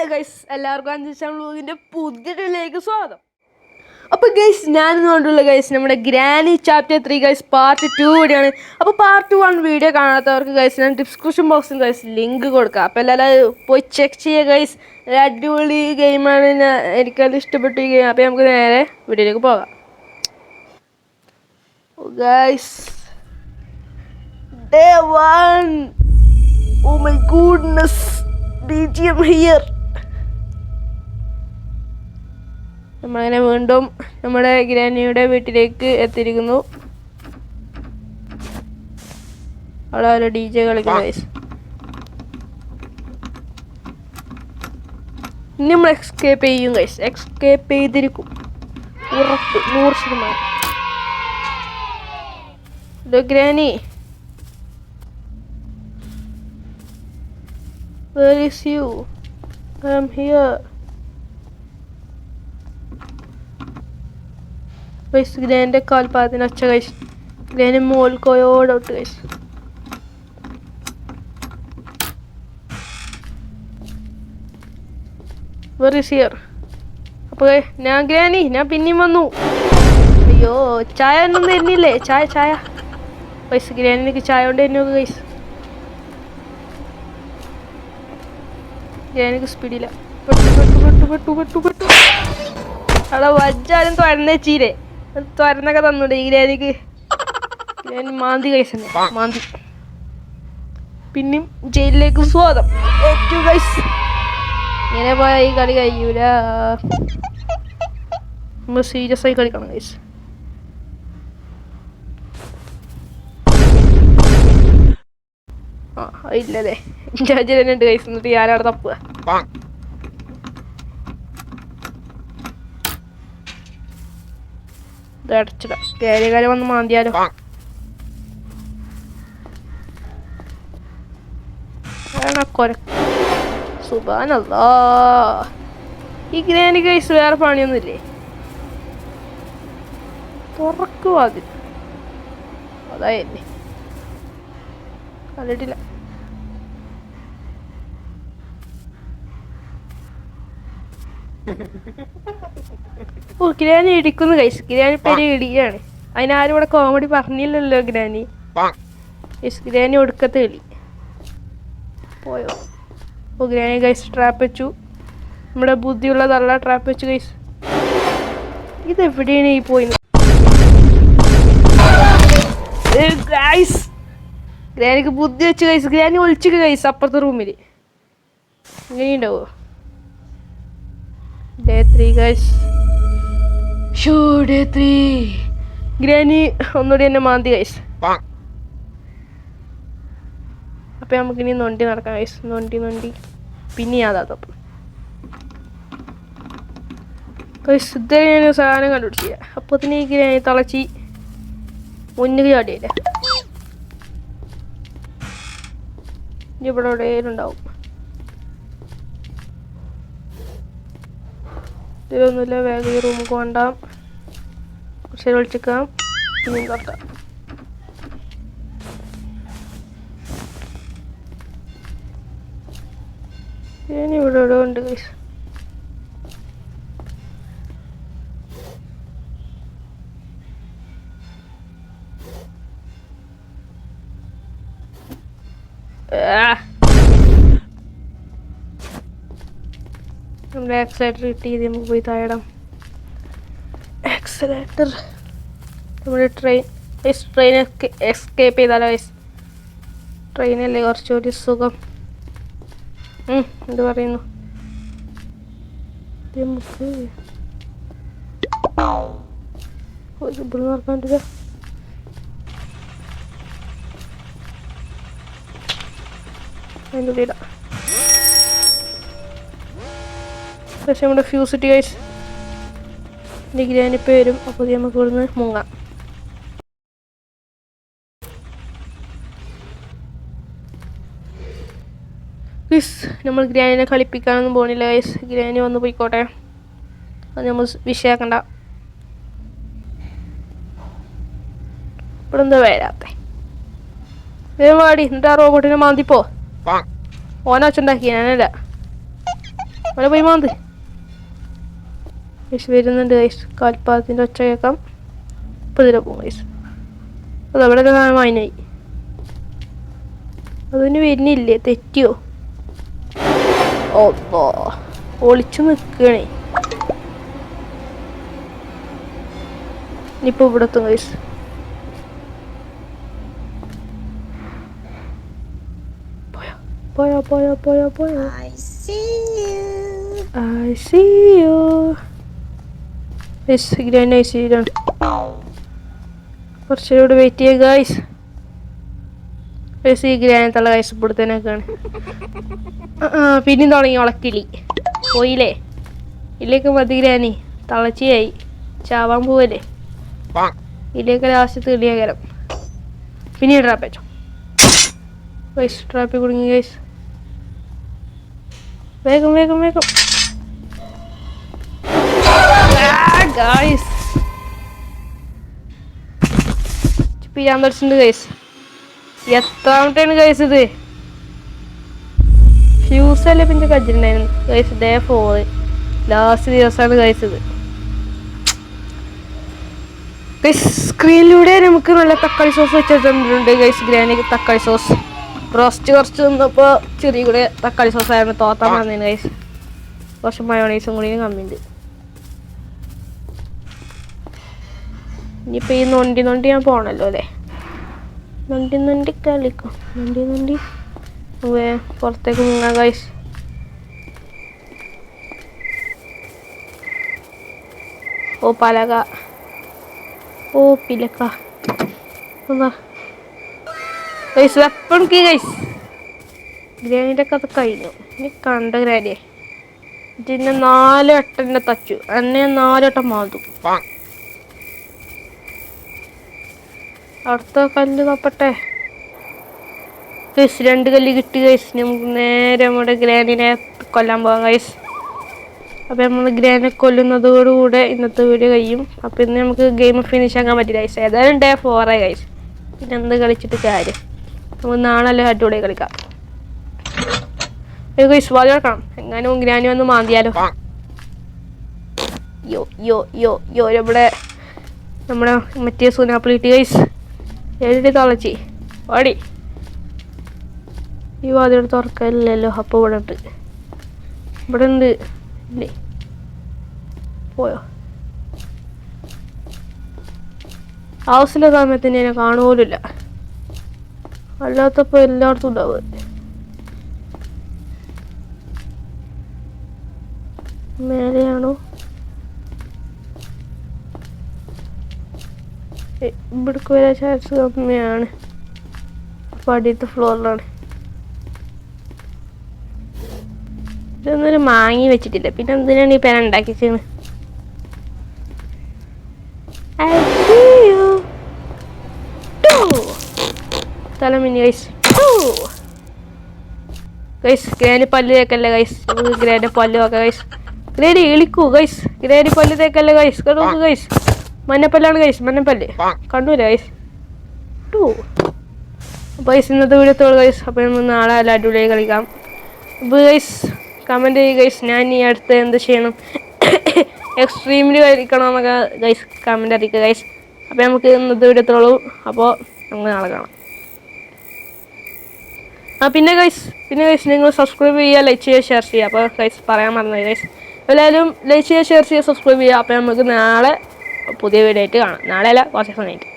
Hello guys, എല്ലാവർക്കും അഞ്ച് വ്ലോഗിൻ്റെ പുതിയതിലേക്ക് സ്വാഗതം. അപ്പോൾ ഗൈസ്, ഞാനിന്ന് കൊണ്ടുള്ള ഗൈസ് നമ്മുടെ ഗ്രാനി ചാപ്റ്റർ 3 ഗൈസ് പാർട്ട് 2 കൂടിയാണ്. അപ്പോൾ പാർട്ട് 1 വീഡിയോ കാണാത്തവർക്ക് ഗൈസ് ഞാൻ ഡിസ്ക്രിപ്ഷൻ ബോക്സിൽ ഗൈസ് ലിങ്ക് കൊടുക്കാം. അപ്പോൾ എല്ലാവരും പോയി ചെക്ക് ചെയ്യുക ഗൈസ്. ഒരു അടിപൊളി ഗെയിമാണ്, എനിക്കത് ഇഷ്ടപ്പെട്ടു ഈ ഗെയിം. അപ്പോൾ നമുക്ക് നേരെ വീഡിയോയിലേക്ക് പോകാം. Guys, day 1. Oh my goodness, BGM here. നമ്മളങ്ങനെ വീണ്ടും നമ്മുടെ ഗ്രാനിയുടെ വീട്ടിലേക്ക് എത്തിയിരിക്കുന്നു. അവിടെ ഒരു DJ കളിക്കുന്നു ഗൈസ്. ഇനി നമ്മൾ എസ്കേപ്പ് ചെയ്യും ഗൈസ്. എസ്കേപ്പ് ചെയ്തിരിക്കും ഉറപ്പ് 100%. Granny, where is you? I am here. Guys, ഗ്രാൻ്റെ കാൽപാദത്തിന് ഒച്ച ഗൈസ്. ഗ്രാന് മോൾക്കോയോടൊട്ട് ഗൈസ്. Where is here? അപ്പോൾ ഞാൻ പിന്നെയും വന്നു. അയ്യോ, ചായ ഒന്നും തരുന്നില്ലേ? ചായ ഗൈസ്. ഗ്രാനിക്ക് ചായ കൊണ്ട് തന്നെ നോക്ക് ഗൈസ്. ഗ്രാനിക്ക് സ്പീഡില്ല. പെട്ടു അവിടെ വജ്ജാലും തുറന്നേച്ചീരെ. തുറന്നൊക്കെ തന്നൂടെ ഈ ഗ്രാനിക്ക്. ഗ്രാനി മാന്തി കഴിച്ചേ, മാന്തി. പിന്നെയും ജയിലിലേക്ക് സ്വാഗതം. ഇങ്ങനെ പോയാൽ ഈ കളി കഴിയൂല. നമ്മൾ സീരിയസ് ആയി കളിക്കണം ഗൈസ്. ഇല്ലല്ലേ, ജഡ്ജ് തന്നെ ഉണ്ട് ഗൈസ്. എന്നിട്ട് ഞാനവിടെ തപ്പുക. അടച്ചിട കേരകാലം വന്ന് മാന്തിയാലോ. സുബ്ഹാനല്ലാ, ഈ ഗ്രാനി ഗൈസ് വേറെ പണിയൊന്നുമില്ലേ? തുറക്കുവാ അതിൽ. അതായല്ലേ കണ്ടിട്ടില്ല. ഓ, ഗ്രാനി ഇടിക്കുന്നു ഗൈസ്. ഗ്രാനി പേര് ഇടിയാണ്. അതിനാരും ഇവിടെ കോമഡി പറഞ്ഞില്ലല്ലോ ഗ്രാനി. ഗ്രാനി ഒടുക്കത്തെ കളി പോയോ? ഓ, ഗ്രാനി ഗൈസ് ട്രാപ്പ് വെച്ചു. നമ്മുടെ ബുദ്ധിയുള്ള തള്ള ട്രാപ്പ് വെച്ചു ഗൈസ്. ഇതെവിടെയാണ് ഈ പോയി ഗൈസ്? ഗ്രാനിക്ക് ബുദ്ധി വെച്ച് ഗൈസ്. ഗ്രാനി ഒളിച്ചിട്ട് ഗൈസ് അപ്പുറത്തെ റൂമിൽ. ഇങ്ങനെയുണ്ടാവോ? Day 3 guys. Day 3. ഗ്രാനി ഒന്നുകൂടി എന്നെ മാന്തി ഗൈസ്. അപ്പം നമുക്കിനി നൊണ്ടി നടക്കാം ഗൈസ്. നൊണ്ടി പിന്നെ യാതാത്തപ്പം ഗൈസ്. ഇതുവരെ ഞാൻ സാധനം കണ്ടുപിടിച്ചില്ല. അപ്പോൾ തന്നെ ഈ ഗ്രാനി തളച്ചി മുന്നിൽ ചാടിയില്ല. ഇവിടെ എവിടെയുണ്ടാവും. ഇതിലൊന്നുമില്ല. വേഗം ഈ റൂമിൽ കൊണ്ടാം. കുറച്ച് വിളിച്ചിക്കാം. ഇനിയും തുറക്കാം. ഇനി ഇവിടെ എവിടെ ഉണ്ട് ഗൈസ്. നമ്മുടെ ആക്സിലേറ്റർ കിട്ടി. ഇത് നമുക്ക് പോയി താഴെടാം. ആക്സിലേറ്റർ. നമ്മുടെ ട്രെയിൻ എസ്കേപ്പ് ചെയ്താലോ ഗൈസ്? ട്രെയിനല്ലേ കുറച്ചുകൂടി സുഖം. എന്ത് പറയുന്നു? നമുക്ക് ഇവിടെ നോക്കാൻ പറ്റില്ല. അതിൻ്റെ ഉള്ളിടാം. പക്ഷെ നമ്മുടെ ഫ്യൂസ് ഇട്ടി ഗൈസ്. ഗ്രാനിപ്പോൾ വരും. അപ്പോൾ നമുക്ക് ഇവിടുന്ന് മുങ്ങാം. ഗൈസ്, നമ്മൾ ഗ്രാനിനെ കളിപ്പിക്കാനൊന്നും പോകണില്ല ഗൈസ്. ഗ്രാനി വന്ന് പോയിക്കോട്ടെ. അത് നമ്മൾ വിഷയാക്കണ്ട. ഇവിടെ എന്താ വരാത്തെ? വേഗം വാടി. എന്നിട്ട് ആ റോബോട്ടിനെ മാന്തിപ്പോ. ഓന വെച്ചുണ്ടാക്കി, ഞാനല്ല. അവിടെ പോയി മാന്ത്. ഗൈസ് വരുന്നുണ്ട് ഗൈസ്. കാൽപ്പാദത്തിൻ്റെ ഒച്ച കേൾക്കാം. ഇപ്പം ഇതിലെ പോകും ഗൈസ്. അതവിടെ മായനായി. അതിന് വരുന്നില്ലേ? തെറ്റിയോ? ഓ ഒളിച്ചു നിൽക്കണേ. ഇനിയിപ്പോൾ ഇവിടെ എത്തും ഗൈസ്. പോയോ പോയോ പോയോ പോയോ. I see you. Guys grand I സിയിലാണ്. കുറച്ചുകൂടെ വെയിറ്റ് ചെയ്യുക ഗൈസ്. ഗൈസ് ഈ ഗ്രാൻഡത്തുള്ള ഗൈസ് ഇവിടുത്തേനൊക്കെയാണ്. പിന്നെയും തുടങ്ങി ഉളക്കിളി. പോയില്ലേ? ഇല്ലേക്ക് മതി ഗ്രാനി. തളച്ചിയായി ചാവാൻ പോവല്ലേ? ഇതിലേക്ക് ലാസ്റ്റ് തെളിയാകരം. പിന്നെ ട്രാപ്പ് വെച്ചോ ഗൈസ്. ട്രാപ്പിൽ കുടുങ്ങി ഗൈസ്. വേഗം വേഗം വേഗം ഗൈസ്. ചെയ്യാൻ പറ്റുന്നുണ്ട് ഗൈസ്. എത്രാമത്തെയാണ് ഗൈസ് ഇത്? ഫ്യൂസല്ലേ പിന്നെ കജിണ്ടായിരുന്നു ഗൈസ്. ഡേ 4 ലാസ്റ്റ് ദിവസമാണ് ഗൈസ് ഇത്. ഗൈസ് സ്ക്രീനിലൂടെ നമുക്ക് നല്ല തക്കാളി സോസ് വെച്ചിട്ടുണ്ട് ഗൈസ്. ഗ്രാനി തക്കാളി സോസ് റോസ്റ്റ് കുറച്ച് നിന്നപ്പോൾ ചെറിയ കൂടെ തക്കാളി സോസ് ആയിരുന്നു തോത്താൻ വന്നേന് ഗൈസ്. കുറച്ച് മയോണൈസും കൂടി കമ്മിയുണ്ട്. ഇനിയിപ്പോൾ ഈ നൊണ്ടി ഞാൻ പോകണല്ലോ അല്ലേ? നൊണ്ടി കളിക്കും. നൊണ്ടി പുറത്തേക്ക് മുങ്ങാം ഗൈസ്. ഓ പലക. ഓ പിലക്ക. എന്താ ഗൈസ് വെപ്പൺ കീ ഗൈസ്. ഗ്രാനിൻ്റെ ഒക്കെ അത് കഴിഞ്ഞു. ഇനി കണ്ട ഗ്രാനിയെ ഇതിനെ 4 വട്ടം എന്നെ തച്ചു. എന്നെ 4 വട്ടം മാന്തും. അടുത്ത കല്ല് തപ്പട്ടെ ഗൈസ്. 2 കല്ല് കിട്ടി ഗൈസ്. നമുക്ക് നേരെ നമ്മുടെ ഗ്രാനിനെ കൊല്ലാൻ പോകാം ഗൈസ്. അപ്പോൾ നമ്മൾ ഗ്രാനിനെ കൊല്ലുന്നതോടുകൂടെ ഇന്നത്തെ വീഡിയോ കഴിയും. അപ്പോൾ ഇന്ന് നമുക്ക് ഗെയിം ഫിനിഷ് ആക്കാൻ പറ്റില്ല ഗൈസ്. ഏതായാലും ഡേ 4 ആയി ഗൈസ്. പിന്നെ എന്ത് കളിച്ചിട്ട് കാര്യം? നമുക്ക് നാളെ അടിപൊളി കളിക്കാം ഗൈസ്. വാല് കിടക്കണം. എങ്ങാനും ഗ്രാനി വന്ന് മാന്തിയാലോ. യോ ഇവിടെ നമ്മുടെ മറ്റേ സുനാപ്പിളിട്ട് ഗൈസ്. എഴുതി തളച്ചി ഓടി. ഈ വാതിൽ തുറക്കല്ലോ. അപ്പോൾ ഇവിടെ ഉണ്ട്. ഇല്ലേ? പോയോ? ഹൗസിലെ സമയത്തിന് എന്നെ കാണുപോലില്ല. അല്ലാത്തപ്പോൾ എല്ലായിടത്തും ഉണ്ടാവും. മേലെയാണോ? ഇവിടേക്ക് വരാൻ ചാൻസ് കമ്മിയാണ്. അപ്പോൾ അടിയത്തെ ഫ്ലോറിലാണ്. ഇതൊന്നൊരു മാങ്ങി വെച്ചിട്ടില്ല. പിന്നെ എന്തിനാണ് ഈ പേന ഉണ്ടാക്കിച്ചത്? തലമിനി ഗൈസ്. ഗൈസ് ഗ്രാനി പല്ല് തേക്കല്ലേ ഗൈസ്. ഗ്രാനി പല്ല് നോക്കാം ഗൈസ്. ഗ്രാനി ഇളിക്കൂ ഗൈസ്. ഗ്രാനി പല്ല് തേക്കല്ലേ ഗൈസ്. നോക്ക് ഗൈസ്. മഞ്ഞപ്പല്ലാണ് ഗൈസ്. മഞ്ഞപ്പല്ല് കണ്ടൂല ഗൈസ്. അപ്പോൾ ഗൈസ് ഇന്നത്തെ വീഡിയോത്തോളം ഗൈസ്. അപ്പോൾ നമ്മൾ നാളെ അല്ല അടിപൊളിയായി കളിക്കാം. അപ്പോൾ ഗൈസ് കമൻറ്റ് ചെയ്യുക ഗൈസ്. ഞാൻ ഈ അടുത്ത് എന്ത് ചെയ്യണം, എക്സ്ട്രീമിൽ കളിക്കണമെന്നൊക്കെ ഗൈസ് കമൻറ്റ് അറിയിക്കുക ഗൈസ്. അപ്പോൾ നമുക്ക് ഇന്നത്തെ വീഡിയോത്തോളൂ. അപ്പോൾ നമുക്ക് നാളെ കാണാം. പിന്നെ ഗൈസ് നിങ്ങൾ സബ്സ്ക്രൈബ് ചെയ്യുക, ലൈക്ക് ചെയ്യുക, ഷെയർ ചെയ്യുക. അപ്പോൾ ഗൈസ് പറയാൻ മറന്നത് ഗൈസ്. എല്ലാവരും ലൈക്ക് ചെയ്യുക, ഷെയർ ചെയ്യുക, സബ്സ്ക്രൈബ് ചെയ്യുക. അപ്പോൾ നമുക്ക് നാളെ പുതിയ വീഡിയോ ആയിട്ട് കാണാം. നാളെ അല്ല കുറച്ച് സമയമായിട്ട്.